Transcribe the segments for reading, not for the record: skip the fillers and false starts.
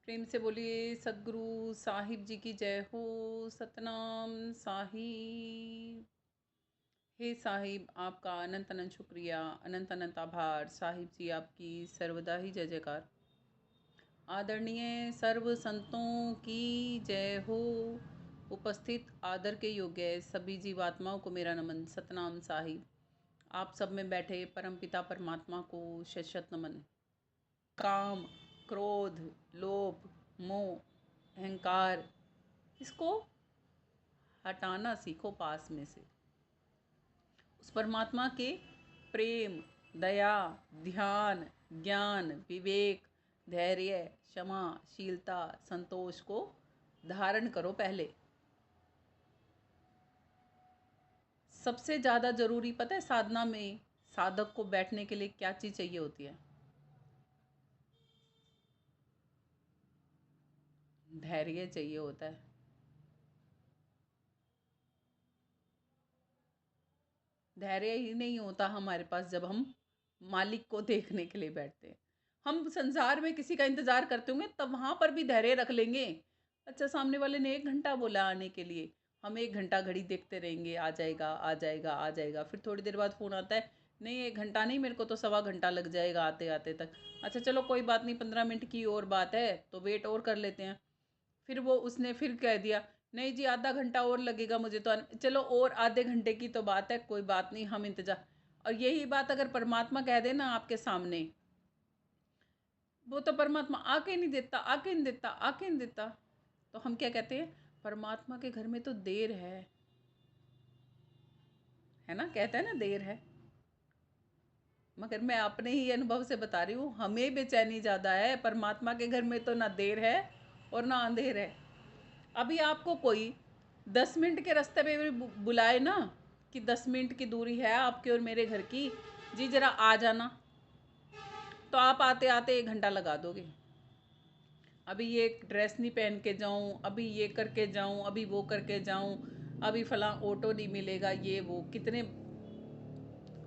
प्रेम से बोलिए सदगुरु साहिब जी की जय हो। सतनाम साहिब। हे साहिब, आपका अनंत अनंत शुक्रिया, अनंत अनंत आभार। साहिब जी आपकी सर्वदा ही जय जयकार। आदरणीय सर्व संतों की जय हो। उपस्थित आदर के योग्य सभी जीवात्माओं को मेरा नमन। सतनाम साहिब। आप सब में बैठे परमपिता परमात्मा को शत शत नमन। काम, क्रोध, लोभ, मोह, अहंकार, इसको हटाना सीखो पास में से। उस परमात्मा के प्रेम, दया, ध्यान, ज्ञान, विवेक, धैर्य, क्षमा, शीलता, संतोष को धारण करो। पहले सबसे ज़्यादा ज़रूरी पता है साधना में साधक को बैठने के लिए क्या चीज़ चाहिए होती है? धैर्य चाहिए होता है। धैर्य ही नहीं होता हमारे पास जब हम मालिक को देखने के लिए बैठते हैं। हम संसार में किसी का इंतज़ार करते होंगे तब वहाँ पर भी धैर्य रख लेंगे। अच्छा, सामने वाले ने 1 घंटा बोला आने के लिए, हम 1 घंटा घड़ी देखते रहेंगे, आ जाएगा आ जाएगा आ जाएगा। फिर थोड़ी देर बाद फ़ोन आता है, नहीं 1 घंटा नहीं, मेरे को तो 1.25 घंटा लग जाएगा आते आते तक। अच्छा चलो कोई बात नहीं, 15 मिनट की और बात है तो वेट और कर लेते हैं। फिर वो उसने फिर कह दिया, नहीं जी आधा घंटा और लगेगा मुझे तो चलो और आधे घंटे की तो बात है, कोई बात नहीं हम इंतजार। और यही बात अगर परमात्मा कह दे ना आपके सामने, वो तो परमात्मा आके नहीं देता, आके नहीं देता, आके नहीं देता, तो हम क्या कहते हैं? परमात्मा के घर में तो देर है ना, कहते हैं ना देर है। मगर मैं अपने ही अनुभव से बता रही हूँ, हमें बेचैनी ज़्यादा है। परमात्मा के घर में तो ना देर है और ना अंधेर है। अभी आपको कोई 10 मिनट के रास्ते पे भी बुलाए ना कि 10 मिनट की दूरी है आपके और मेरे घर की, जी जरा आ जाना, तो आप आते आते 1 घंटा लगा दोगे। अभी ये ड्रेस नहीं पहन के जाऊं, अभी ये करके जाऊं, अभी वो करके जाऊं, अभी फला ऑटो नहीं मिलेगा, ये वो कितने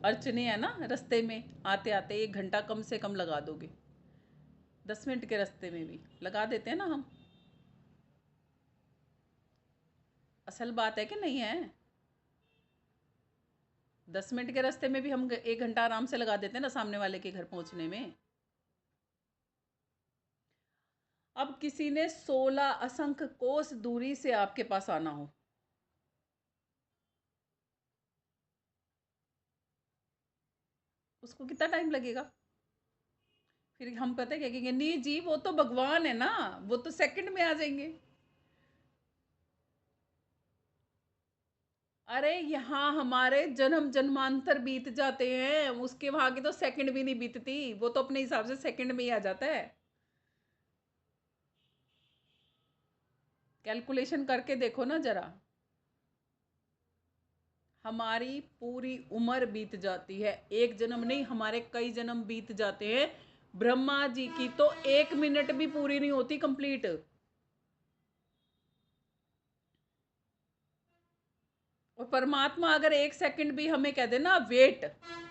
अड़चने हैं ना रास्ते में। आते आते 1 घंटा कम से कम लगा दोगे। 10 मिनट के रास्ते में भी लगा देते हैं ना हम। असल बात है कि नहीं है? 10 मिनट के रास्ते में भी हम 1 घंटा आराम से लगा देते हैं ना सामने वाले के घर पहुंचने में। अब किसी ने 16 असंख्य कोस दूरी से आपके पास आना हो, उसको कितना टाइम लगेगा? फिर हम पता है क्या कहेंगे? नहीं जी वो तो भगवान है ना, वो तो सेकंड में आ जाएंगे। अरे यहाँ हमारे जन्म जन्मांतर बीत जाते हैं, उसके वहां की तो सेकंड भी नहीं बीतती, वो तो अपने हिसाब से सेकंड में ही आ जाता है। कैलकुलेशन करके देखो ना जरा। हमारी पूरी उम्र बीत जाती है, एक जन्म नहीं हमारे कई जन्म बीत जाते हैं। ब्रह्मा जी की तो 1 मिनट भी पूरी नहीं होती कंप्लीट। और परमात्मा अगर 1 सेकंड भी हमें कह दे ना वेट,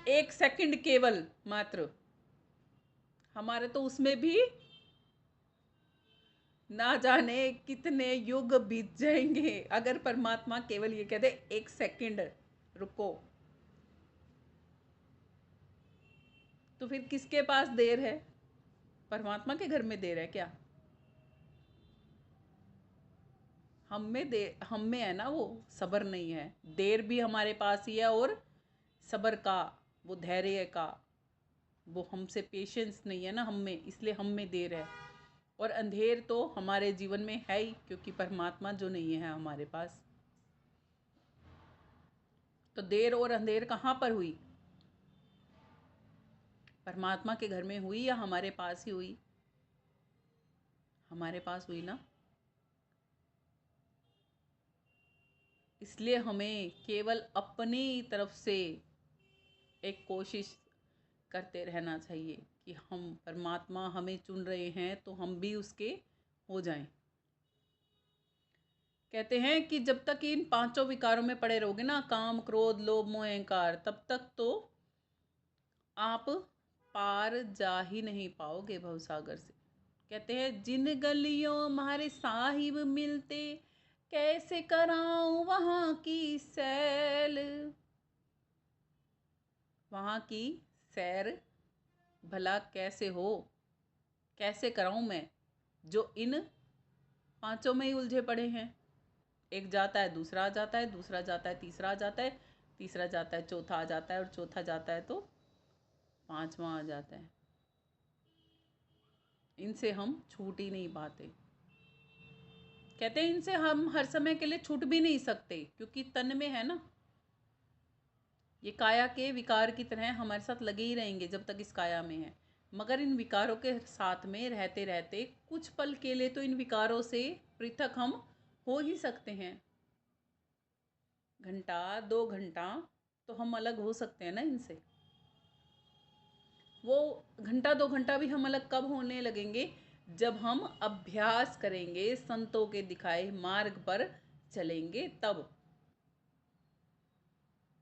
1 सेकंड केवल मात्र, हमारे तो उसमें भी ना जाने कितने युग बीत जाएंगे। अगर परमात्मा केवल ये कह दे 1 सेकंड रुको, तो फिर किसके पास देर है? परमात्मा के घर में देर है क्या? हम में है ना वो सब्र नहीं है। देर भी हमारे पास ही है, और सब्र का, वो धैर्य का, वो हमसे पेशेंस नहीं है ना हम में, इसलिए हम में देर है। और अंधेर तो हमारे जीवन में है ही, क्योंकि परमात्मा जो नहीं है हमारे पास। तो देर और अंधेर कहाँ पर हुई? परमात्मा के घर में हुई या हमारे पास ही हुई? हमारे पास हुई ना। इसलिए हमें केवल अपनी तरफ से एक कोशिश करते रहना चाहिए कि हम, परमात्मा हमें चुन रहे हैं तो हम भी उसके हो जाएं। कहते हैं कि जब तक इन पांचों विकारों में पड़े रहोगे ना, काम, क्रोध, लोभ, मोह, अहंकार, तब तक तो आप पार जा ही नहीं पाओगे भवसागर से। कहते हैं जिन गलियों हमारे साहिब मिलते, कैसे कराऊं वहाँ की सैल। वहाँ की सैर भला कैसे हो, कैसे कराऊं मैं, जो इन पांचों में ही उलझे पड़े हैं। एक जाता है, दूसरा आ जाता है, दूसरा जाता है, तीसरा आ जाता है, तीसरा जाता है, चौथा आ जाता है, और चौथा जाता है तो पांचवा आ जाता है। इनसे हम छूट ही नहीं पाते। कहते हैं इनसे हम हर समय के लिए छूट भी नहीं सकते, क्योंकि तन में है ना, ये काया के विकार की तरह हमारे साथ लगे ही रहेंगे जब तक इस काया में है। मगर इन विकारों के साथ में रहते रहते कुछ पल के लिए तो इन विकारों से पृथक हम हो ही सकते हैं। घंटा 2 घंटा तो हम अलग हो सकते हैं ना इनसे। वो घंटा 2 घंटा भी हम अलग कब होने लगेंगे, जब हम अभ्यास करेंगे, संतों के दिखाए मार्ग पर चलेंगे, तब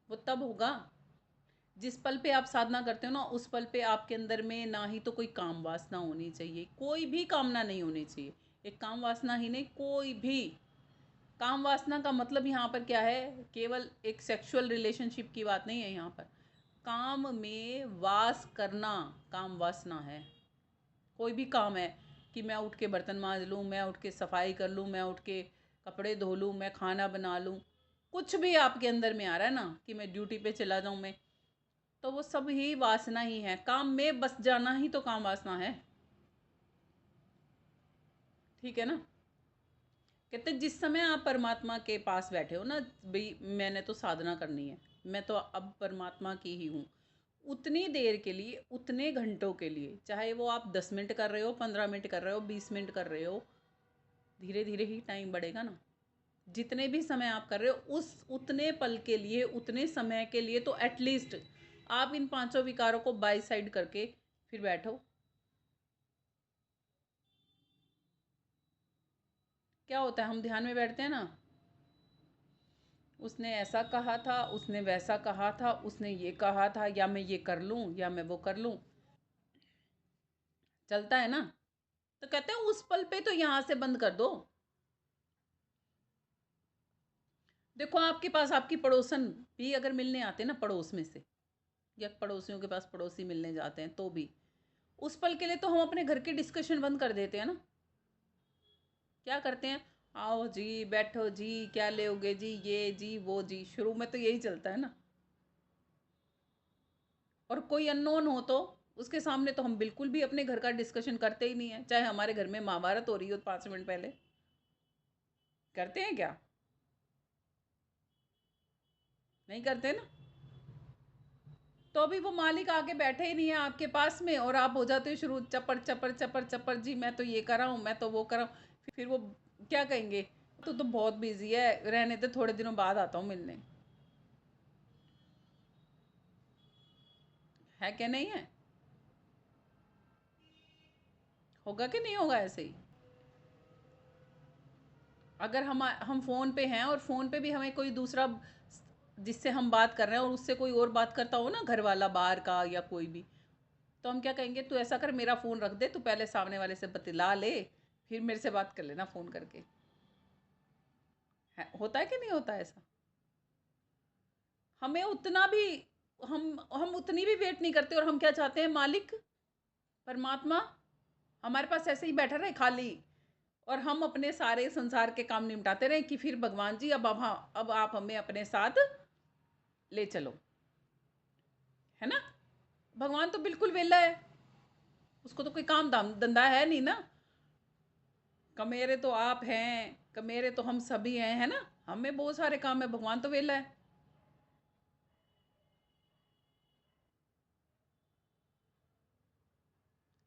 वो तब होगा। जिस पल पे आप साधना करते हो ना, उस पल पे आपके अंदर में ना ही तो कोई काम वासना होनी चाहिए, कोई भी कामना नहीं होनी चाहिए। एक काम वासना ही नहीं, कोई भी काम वासना का मतलब यहाँ पर क्या है, केवल एक सेक्सुअल रिलेशनशिप की बात नहीं है यहाँ पर। काम में वास करना काम वासना है। कोई भी काम है कि मैं उठ के बर्तन मांज लूँ, मैं उठ के सफाई कर लूँ, मैं उठ के कपड़े धो लूँ, मैं खाना बना लूँ, कुछ भी आपके अंदर में आ रहा है ना कि मैं ड्यूटी पे चला जाऊँ मैं, तो वो सब ही वासना ही है। काम में बस जाना ही तो काम वासना है। ठीक है ना। कहते जिस समय आप परमात्मा के पास बैठे हो ना, भाई मैंने तो साधना करनी है, मैं तो अब परमात्मा की ही हूँ, उतनी देर के लिए, उतने घंटों के लिए, चाहे वो आप 10 मिनट कर रहे हो, 15 मिनट कर रहे हो, 20 मिनट कर रहे हो, धीरे धीरे ही टाइम बढ़ेगा ना। जितने भी समय आप कर रहे हो, उस उतने पल के लिए, उतने समय के लिए तो एटलीस्ट आप इन पांचों विकारों को बाई साइड करके फिर बैठो। क्या होता है, हम ध्यान में बैठते हैं ना, उसने ऐसा कहा था, उसने वैसा कहा था, उसने ये कहा था, या मैं ये कर लूँ या मैं वो कर लूँ, चलता है ना। तो कहते हैं उस पल पे तो यहाँ से बंद कर दो। देखो आपके पास आपकी पड़ोसन भी अगर मिलने आते हैं ना, पड़ोस में से, या पड़ोसियों के पास पड़ोसी मिलने जाते हैं, तो भी उस पल के लिए तो हम अपने घर की डिस्कशन बंद कर देते हैं ना। क्या करते हैं, आओ जी, बैठो जी, क्या लोगे जी, ये जी वो जी, शुरू में तो यही चलता है ना। और कोई अननोन हो तो उसके सामने तो हम बिल्कुल भी अपने घर का डिस्कशन करते ही नहीं है, चाहे हमारे घर में महाभारत हो रही हो 5 मिनट पहले। करते हैं क्या, नहीं करते ना। तो अभी वो मालिक आके बैठे ही नहीं है आपके पास में, और आप हो जाते हो शुरू चपर चपर चपर चपर, जी मैं तो ये कर रहा हूँ, मैं तो वो कर रहा हूँ। फिर वो क्या कहेंगे, तो बहुत बिजी है, रहने दे, थोड़े दिनों बाद आता हूँ मिलने। है क्या, नहीं है, होगा कि नहीं होगा ऐसे ही। अगर हम फ़ोन पे हैं, और फ़ोन पे भी हमें कोई दूसरा जिससे हम बात कर रहे हैं, और उससे कोई और बात करता हो ना, घर वाला बाहर का या कोई भी, तो हम क्या कहेंगे, तू ऐसा कर, मेरा फ़ोन रख दे, तू पहले सामने वाले से बतिला ले, फिर मेरे से बात कर लेना फ़ोन करके। है, होता है कि नहीं होता है ऐसा। हमें उतना भी, हम उतनी भी वेट नहीं करते, और हम क्या चाहते हैं, मालिक परमात्मा हमारे पास ऐसे ही बैठा रहे खाली, और हम अपने सारे संसार के काम निपटाते रहे, कि फिर भगवान जी अब आप हमें अपने साथ ले चलो। है ना। भगवान तो बिल्कुल वेला है, उसको तो कोई काम दाम धंधा है नहीं ना। कमेरे तो आप हैं, कमेरे तो हम सभी हैं, है ना। हमें बहुत सारे काम है, भगवान तो वेला है।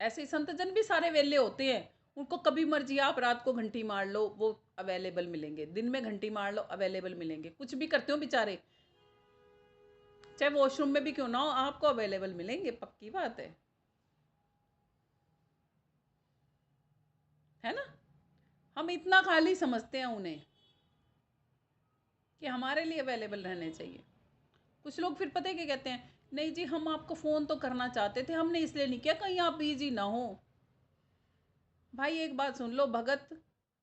ऐसे ही संत जन भी सारे वेले होते हैं, उनको कभी मर्जी आप रात को घंटी मार लो, वो अवेलेबल मिलेंगे, दिन में घंटी मार लो अवेलेबल मिलेंगे, कुछ भी करते हो बेचारे, चाहे वॉशरूम में भी क्यों ना हो, आपको अवेलेबल मिलेंगे, पक्की बात है ना। हम इतना खाली समझते हैं उन्हें कि हमारे लिए अवेलेबल रहने चाहिए। कुछ लोग फिर पता है क्या कहते हैं, नहीं जी हम आपको फ़ोन तो करना चाहते थे, हमने इसलिए नहीं किया कहीं आप बिजी ना हो। भाई एक बात सुन लो,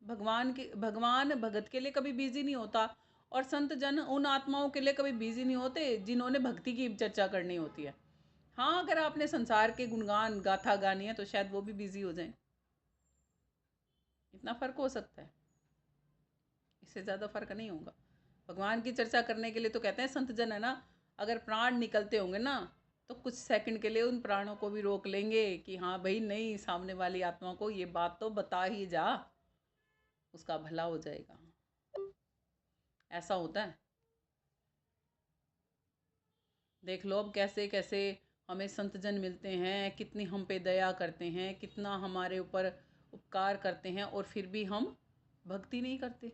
भगवान भगत के लिए कभी बिजी नहीं होता, और संत जन उन आत्माओं के लिए कभी बिजी नहीं होते जिन्होंने भक्ति की चर्चा करनी होती है। हाँ, अगर आपने संसार के गुणगान गाथा गानी है तो शायद वो भी बिजी हो जाए, इतना फर्क हो सकता है, इससे ज़्यादा फर्क नहीं होगा। भगवान की चर्चा करने के लिए तो कहते हैं संत जन है ना, अगर प्राण निकलते होंगे ना तो कुछ सेकंड के लिए उन प्राणों को भी रोक लेंगे कि हाँ भाई, नहीं, सामने वाली आत्मा को ये बात तो बता ही जा, उसका भला हो जाएगा। ऐसा होता है। देख लो अब कैसे कैसे हमें संत जन मिलते हैं, कितनी हम पे दया करते हैं, कितना हमारे ऊपर उपकार करते हैं, और फिर भी हम भक्ति नहीं करते,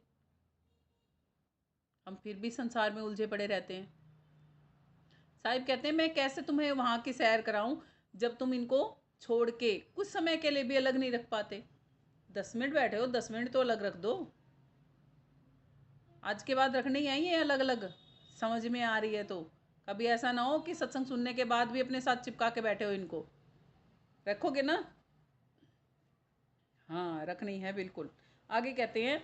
हम फिर भी संसार में उलझे पड़े रहते हैं। साहिब कहते हैं, मैं कैसे तुम्हें वहाँ की सैर कराऊं जब तुम इनको छोड़ के कुछ समय के लिए भी अलग नहीं रख पाते। 10 मिनट बैठे हो, 10 मिनट तो अलग रख दो। आज के बाद रखने ही आई है अलग अलग, समझ में आ रही है तो। कभी ऐसा ना हो कि सत्संग सुनने के बाद भी अपने साथ चिपका के बैठे हो, इनको रखोगे ना। हाँ, रखनी है बिल्कुल। आगे कहते हैं,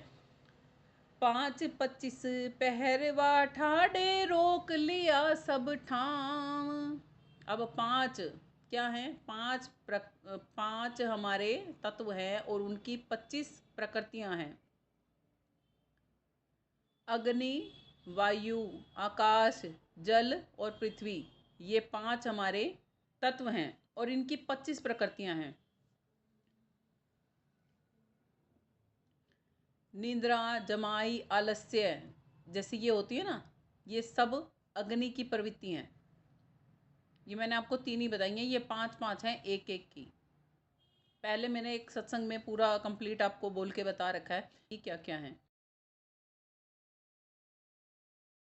5:25 पहरवा ठाडे रोक लिया सब ठाम। अब 5 क्या है? 5 हमारे तत्व हैं और उनकी 25 प्रकृतियां हैं। अग्नि, वायु, आकाश, जल और पृथ्वी, ये 5 हमारे तत्व हैं और इनकी 25 प्रकृतियां हैं। निद्रा, जमाई, आलस्य, जैसी ये होती है ना, ये सब अग्नि की प्रवृत्ति हैं। ये मैंने आपको 3 ही बताई हैं, ये 5-5 हैं एक एक की। पहले मैंने एक सत्संग में पूरा कंप्लीट आपको बोल के बता रखा है कि क्या क्या है।